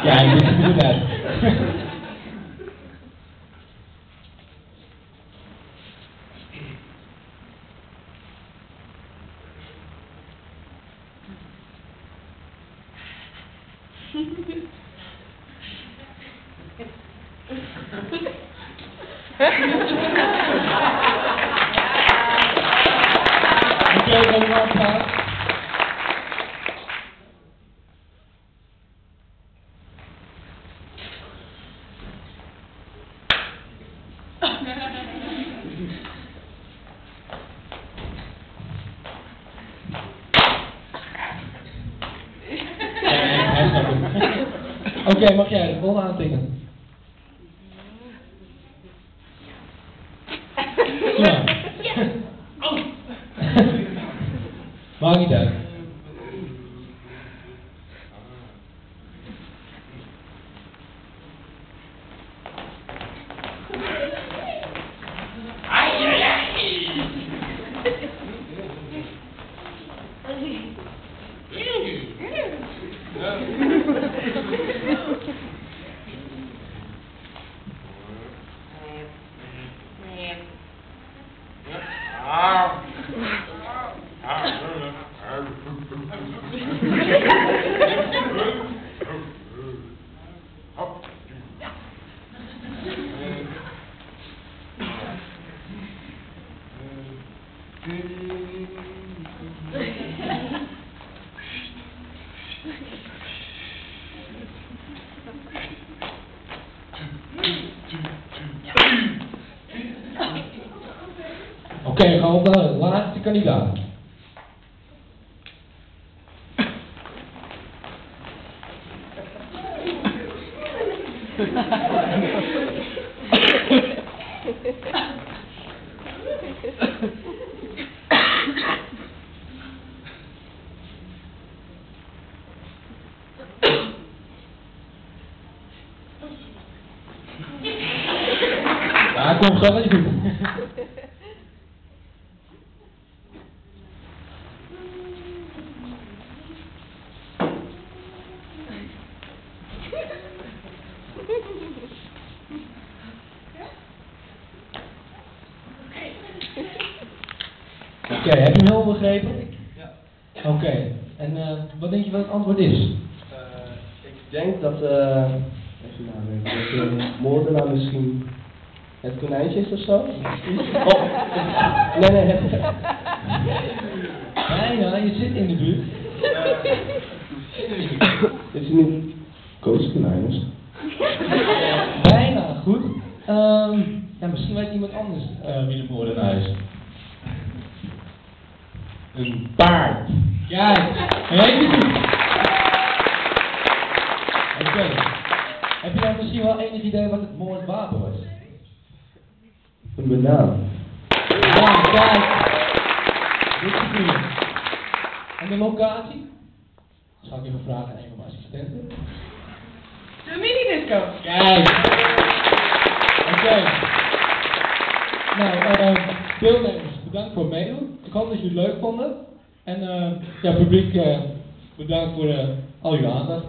Ja, dit is goed uit. Oké, dan gaan we. Oké, mag jij de bal aantikken? Ja. Oh. Maakt niet uit. Oké, gaan we op de laatste kandidaat. Ja, kom gewoon eens goed. Oké, heb je hem helemaal begrepen? Ja. Oké, en wat denk je wat het antwoord is? Ik denk dat, even nadenken, dat de moordenaar misschien het konijntje is of zo? Oh, nee. Bijna, je zit in de buurt. Is hij niet kooskonijners? Bijna, goed. Ja, misschien weet iemand anders wie de moordenaar is. Een paard. Kijk, heel goed. Oké. Heb je dan misschien wel enig idee wat het moordwapen was? Een banaan. Ja, kijk. Dit is goed. En de locatie? Dat zal ik even vragen aan een van mijn assistenten. De minidisco. Kijk. Oké. Nou, deelnemers, bedankt voor het meedoen. Ik hoop dat jullie het leuk vonden. En ja, publiek, bedankt voor al jullie aandacht.